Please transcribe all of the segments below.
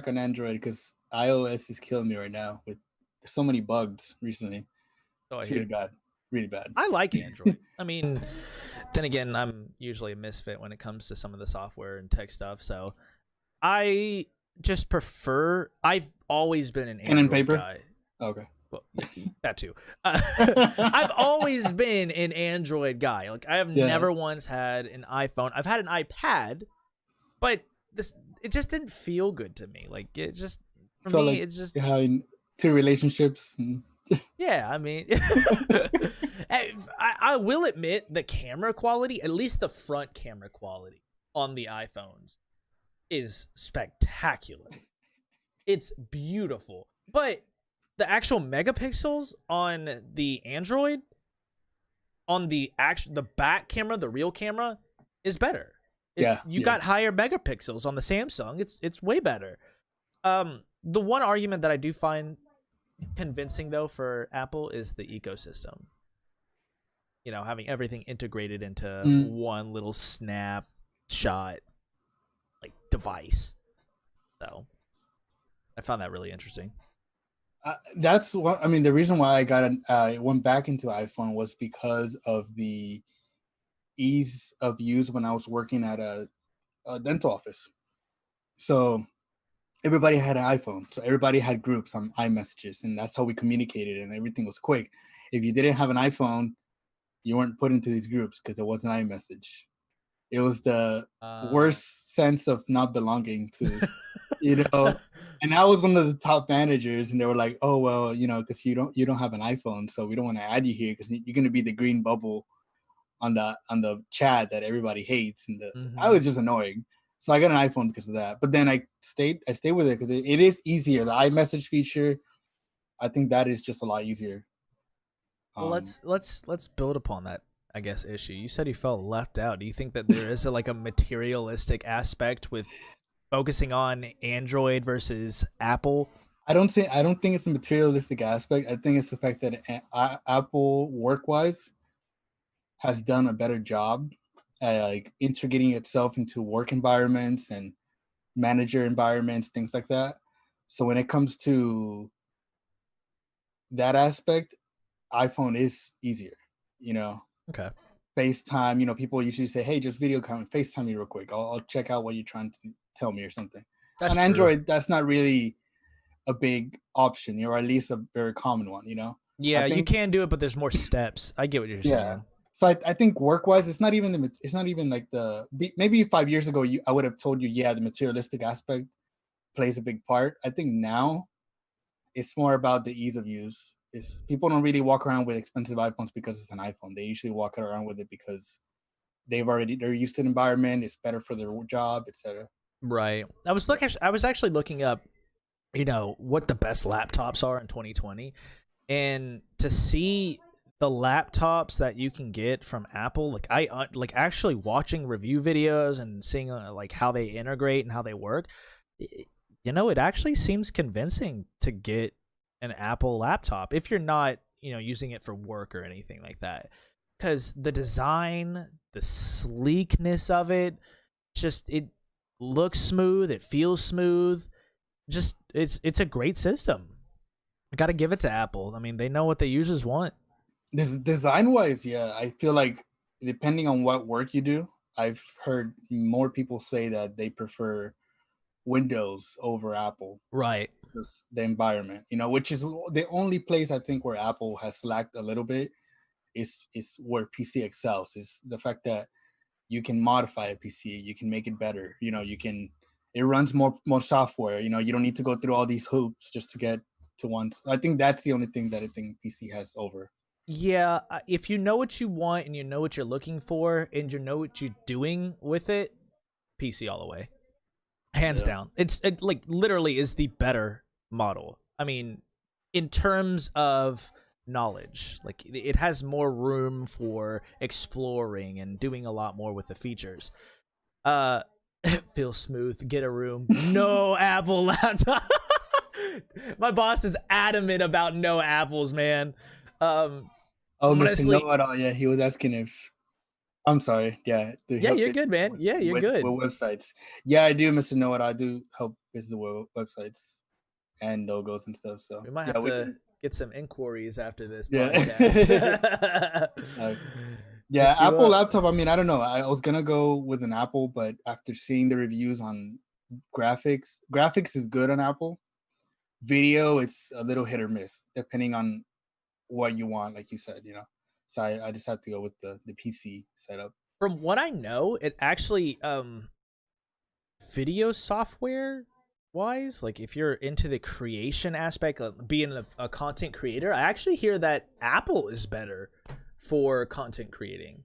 on Android because iOS is killing me right now with so many bugs recently. Oh, It's really bad. Really bad. I like Android. I mean, then again, I'm usually a misfit when it comes to some of the software and tech stuff. So I just prefer. I've always been an Pen and Android paper? guy. Okay. Well, that too. I've always been an Android guy. Like I have never once had an iPhone. I've had an iPad, but it just didn't feel good to me. Like it just for me, like it's just having two relationships. yeah. I mean, I will admit the camera quality, at least the front camera quality on the iPhones, is spectacular. It's beautiful, but the actual megapixels on the Android, on the back camera, the real camera, is better. You got higher megapixels on the Samsung. It's way better. The one argument that I do find convincing though for Apple is the ecosystem. You know, having everything integrated into one little snapshot like device. So I found that really interesting. That's what I mean. The reason why I went back into iPhone was because of the ease of use when I was working at a dental office. So everybody had an iPhone, so everybody had groups on iMessages, and that's how we communicated, and everything was quick. If you didn't have an iPhone, you weren't put into these groups because it wasn't iMessage. It was the worst sense of not belonging to, you know. And I was one of the top managers, and they were like, "Oh well, you know, because you don't have an iPhone, so we don't want to add you here because you're going to be the green bubble on the chat that everybody hates." And I was just annoying, so I got an iPhone because of that. But then I stayed with it because it is easier. The iMessage feature, I think that is just a lot easier. Well, let's build upon that, I guess, issue. You said you felt left out. Do you think that there is a materialistic aspect with focusing on Android versus Apple? I don't think it's a materialistic aspect. I think it's the fact that Apple work-wise has done a better job at like integrating itself into work environments and manager environments, things like that. So when it comes to that aspect, iPhone is easier, you know. Okay. FaceTime, you know, people usually say, "Hey, just video call and FaceTime me real quick. I'll check out what you're trying to tell me or something." That's on true. Android, that's not really a big option, or at least a very common one, you know. Yeah, you can do it, but there's more steps. I get what you're saying. So I think work-wise, it's not even like maybe 5 years ago I would have told you, yeah, the materialistic aspect plays a big part. I think now it's more about the ease of use. People don't really walk around with expensive iPhones because it's an iPhone. They usually walk around with it because they're used to the environment. It's better for their job, etc. Right. I was actually looking up, you know, what the best laptops are in 2020, and to see the laptops that you can get from Apple, like I actually watching review videos and seeing like how they integrate and how they work. You know, it actually seems convincing to get an Apple laptop if you're not, you know, using it for work or anything like that, because the design, the sleekness of it, it looks smooth, it feels smooth. Just it's a great system. I got to give it to Apple. I mean, they know what the users want. Design wise, yeah, I feel like depending on what work you do, I've heard more people say that they prefer Windows over Apple. Right. Just the environment, you know, which is the only place I think where Apple has lacked a little bit is where PC excels, is the fact that you can modify a PC, you can make it better, you know, it runs more software, you know, you don't need to go through all these hoops just to get to one. So I think that's the only thing that I think PC has over. Yeah, if you know what you want and you know what you're looking for and you know what you're doing with it, PC all the way. Hands down. It like literally is the better model. I mean, in terms of knowledge, like it has more room for exploring and doing a lot more with the features. Feel smooth, get a room. No Apple laptop. My boss is adamant about no apples, man. Honestly, Mr. Know-It-All, yeah, he was asking if I'm sorry. Yeah, to Yeah, help you're it good, man. Yeah, you're good. with websites. Yeah, I do, Mr. Know What. I do help visit websites and logos and stuff. So We might yeah, have we to can. get some inquiries after this podcast. Yeah. uh, yeah, Hit you Apple up. laptop. I mean, I don't know. I was gonna go with an Apple, but after seeing the reviews on graphics is good on Apple. Video, it's a little hit or miss depending on what you want, like you said. So I just have to go with the PC setup. From what I know, it actually video software wise, like if you're into the creation aspect of being a content creator, I actually hear that Apple is better for content creating.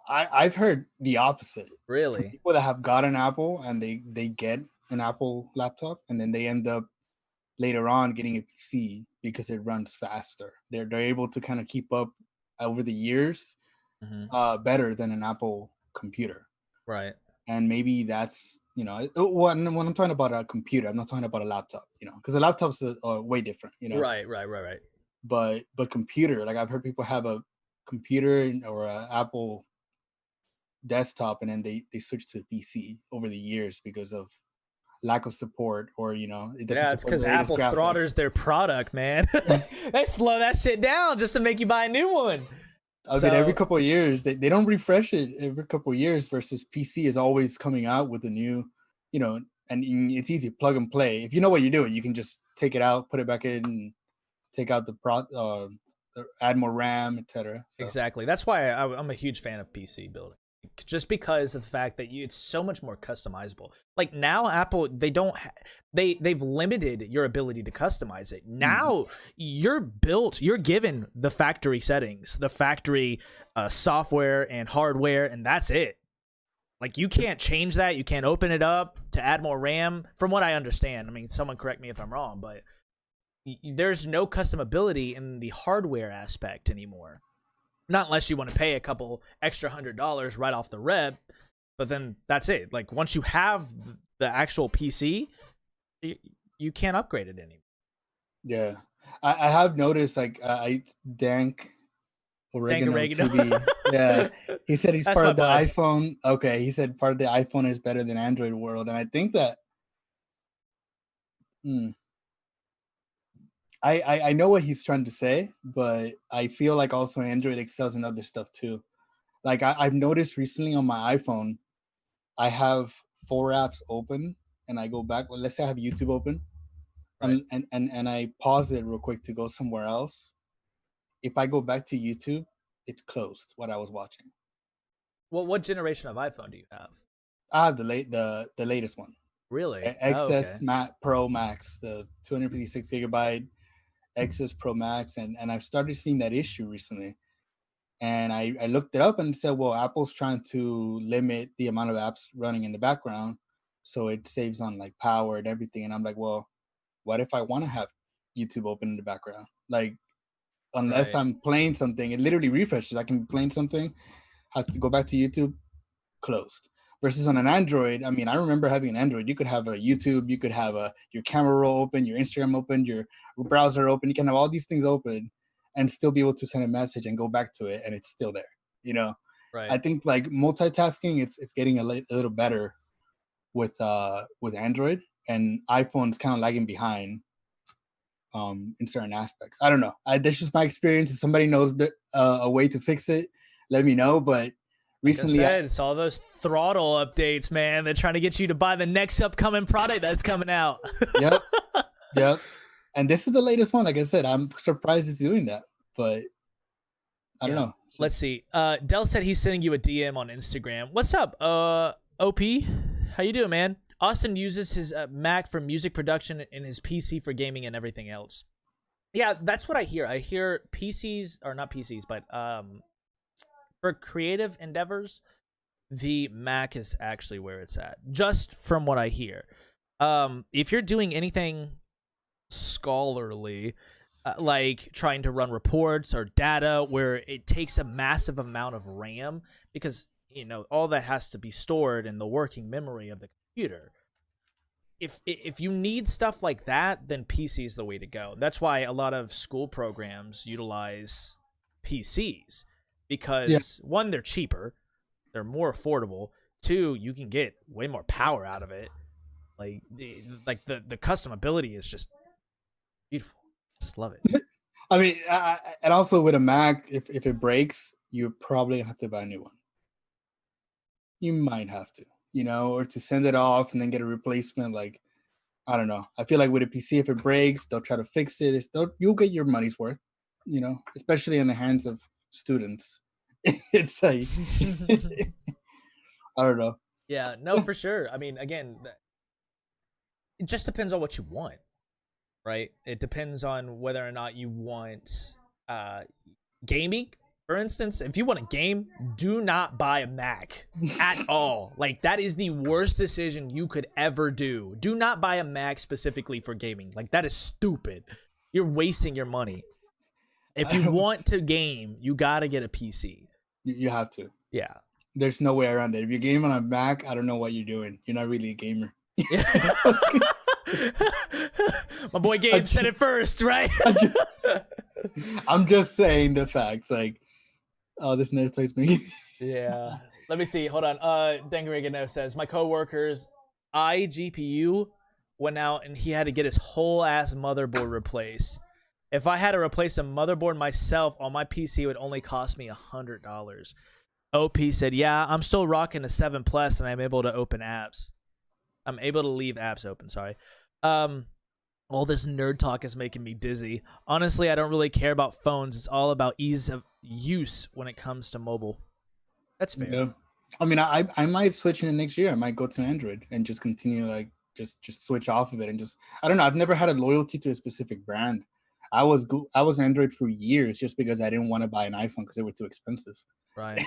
I've heard the opposite from Really? people that have got an Apple and they get an Apple laptop and then they end up later on getting a PC because it runs faster. They're able to kind of keep up over the years Mm-hmm. better than an Apple computer. Right. And maybe that's when I'm talking about a computer, I'm not talking about a laptop, because the laptops are way different, Right. but computer, like I've heard people have a computer or a Apple desktop and then they switch to PC over the years because of lack of support, or it doesn't Yeah, it's support because the latest Apple graphics. throttles their product, man. They slow that shit down just to make you buy a new one. I mean, every So couple of years they don't refresh it every couple of years versus PC is always coming out with a new, you know, and it's easy plug and play. If you know what you're doing, you can just take it out, put it back in, and take out add more RAM, etc. So exactly. That's why I'm a huge fan of PC building. Just because of the fact that it's so much more customizable. Like now, Apple they've limited your ability to customize it. Now you're given the factory settings, the factory software and hardware, and that's it. Like you can't change that. You can't open it up to add more RAM. From what I understand, I mean, someone correct me if I'm wrong, but there's no customability in the hardware aspect anymore. Not unless you want to pay a couple extra $100 right off the rep, but then that's it. Like once you have the actual PC, you can't upgrade it anymore. yeah, I have noticed like I Dank Thank Oregano oregano. TV. Yeah, he said he's That's part my of the bud. iPhone. Okay, he said part of the iPhone is better than Android world, and I think that. Hmm, I know what he's trying to say, but I feel like also Android excels in other stuff too. Like I've noticed recently on my iPhone, I have 4 apps open, and I go back. Well, let's say I have YouTube open, Right. and I pause it real quick to go somewhere else. If I go back to YouTube, it's closed. What I was watching. Well, what generation of iPhone do you have? I have the latest one, Really? Oh, okay. XS Pro Max, the 256 gigabyte XS Pro Max, and I've started seeing that issue recently. And I looked it up and said, well, Apple's trying to limit the amount of apps running in the background, so it saves on like power and everything. And I'm like, well, what if I want to have YouTube open in the background? Like, unless Right. I'm playing something, it literally refreshes. I can be playing something, have to go back to YouTube, closed. Versus on an Android, I mean, I remember having an Android. You could have a YouTube, you could have your camera roll open, your Instagram open, your browser open. You can have all these things open, and still be able to send a message and go back to it, and it's still there. You know, I Right. think like multitasking, it's getting a little better with Android, and iPhone's kind of lagging behind in certain aspects. I don't know. That's just my experience. If somebody knows a way to fix it, let me know. But Like I recently, said, it's all those throttle updates, man. They're trying to get you to buy the next upcoming product that's coming out. yep, yep. And this is the latest one. Like I said, I'm surprised it's doing that, but I don't Yeah. know. It's Let's just see. Dell said he's sending you a DM on Instagram. What's up, OP? How you doing, man? Austin uses his Mac for music production and his PC for gaming and everything else. Yeah, that's what I hear. I hear PCs, or not PCs, but for creative endeavors, the Mac is actually where it's at. Just from what I hear. If you're doing anything scholarly, like trying to run reports or data where it takes a massive amount of RAM, because all that has to be stored in the working memory of the computer. If you need stuff like that, then PC is the way to go. That's why a lot of school programs utilize PCs, because one, they're cheaper, they're more affordable. Two, you can get way more power out of it. Like the customability is just beautiful. Just love it. I mean, and also with a Mac, if it breaks, you probably have to buy a new one. You might have to, or to send it off and then get a replacement. Like, I don't know. I feel like with a PC, if it breaks, they'll try to fix it. You'll get your money's worth, especially in the hands of students. It's like, I don't know. Yeah, no, for sure. I mean, again, it just depends on what you want, right? It depends on whether or not you want gaming. For instance, if you want a game, do not buy a Mac at all. Like, that is the worst decision you could ever do. Do not buy a Mac specifically for gaming. Like, that is stupid. You're wasting your money. If you want to game, you got to get a PC. You have to. Yeah. There's no way around it. If you're gaming on a Mac, I don't know what you're doing. You're not really a gamer. My boy Gabe said it first, right? I'm just saying the facts. Like, oh, this nerd plays me. Yeah. Let me see. Hold on. Dangarigano says, my coworker's iGPU went out and he had to get his whole ass motherboard replaced. If I had to replace a motherboard myself on my PC, it would only cost me $100. OP said, yeah, I'm still rocking a 7 Plus and I'm able to open apps. I'm able to leave apps open, sorry. All this nerd talk is making me dizzy. Honestly, I don't really care about phones. It's all about ease of use when it comes to mobile. That's fair. Yeah. I mean, I might switch in the next year. I might go to Android and just continue, like, just switch off of it and just, I don't know. I've never had a loyalty to a specific brand. I was Android for years just because I didn't want to buy an iPhone because they were too expensive. Right.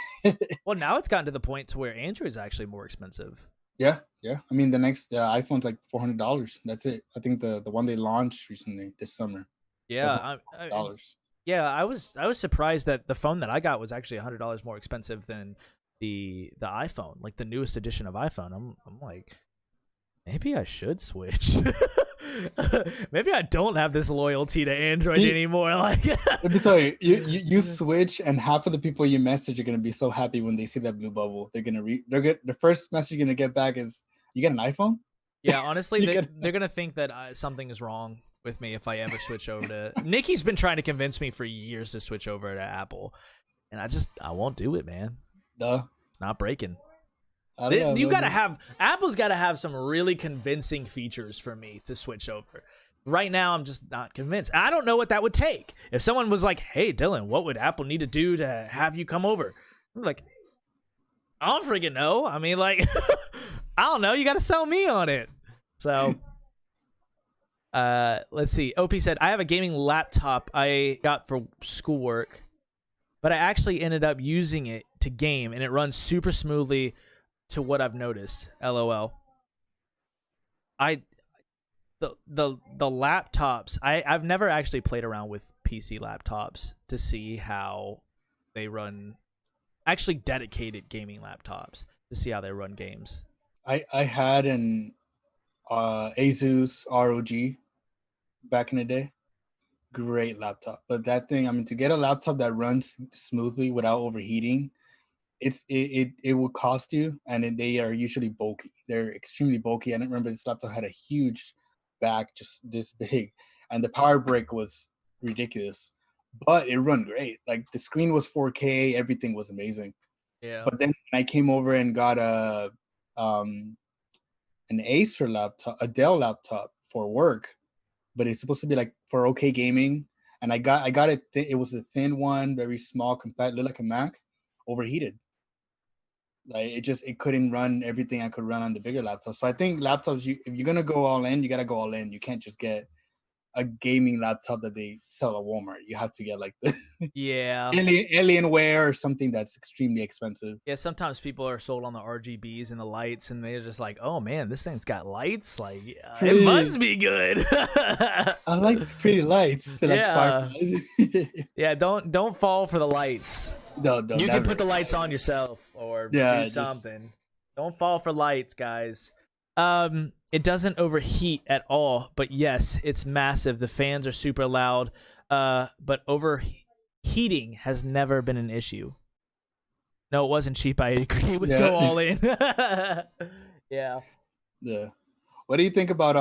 Well, now it's gotten to the point to where Android is actually more expensive. Yeah. I mean, the next iPhone's like $400. That's it. I think the one they launched recently this summer. Yeah, I was surprised that the phone that I got was actually $100 more expensive than the iPhone, like the newest edition of iPhone. I'm like, maybe I should switch. Maybe I don't have this loyalty to Android anymore. Like, let me tell you, you switch, and half of the people you message are gonna be so happy when they see that blue bubble. They're gonna the first message you're gonna get back is, "You get an iPhone?" Yeah, honestly, they're gonna think that something is wrong with me if I ever switch over to. Nikki's been trying to convince me for years to switch over to Apple, and I won't do it, man. Duh. Not breaking. Apple's gotta have some really convincing features for me to switch over. Right now, I'm just not convinced. I don't know what that would take. If someone was like, "Hey, Dylan, what would Apple need to do to have you come over?" I'm like, I don't freaking know. I mean, like, I don't know. You got to sell me on it. So, let's see. OP said, I have a gaming laptop I got for schoolwork, but I actually ended up using it to game, and it runs super smoothly to what I've noticed. LOL. The laptops, I've never actually played around with PC laptops to see how they run, actually dedicated gaming laptops to see how they run games. I had an Asus ROG back in the day. Great laptop. But that thing, I mean, to get a laptop that runs smoothly without overheating, it will cost you, and they are usually bulky. They're extremely bulky. I remember this laptop had a huge back, just this big, and the power brick was ridiculous, but it run great. Like, the screen was 4K, everything was amazing. Yeah. But then I came over and got an Acer laptop, a Dell laptop for work, but it's supposed to be like for okay gaming. And I got it. It was a thin one, very small, compact, looked like a Mac, overheated. Like, it couldn't run everything I could run on the bigger laptop. So I think laptops, if you're gonna go all in, you gotta go all in. You can't just get a gaming laptop that they sell at Walmart. You have to get like the Alienware or something that's extremely expensive. Yeah, sometimes people are sold on the RGBs and the lights, and they're just like, "Oh man, this thing's got lights. Like, it must be good." I like pretty lights. Yeah, yeah. Don't fall for the lights. No, you can put the lights on yourself or do something. Don't fall for lights, guys. It doesn't overheat at all, but yes, it's massive. The fans are super loud. But overheating has never been an issue. No, it wasn't cheap. I agree with Yeah. go all in. Yeah. Yeah. What do you think about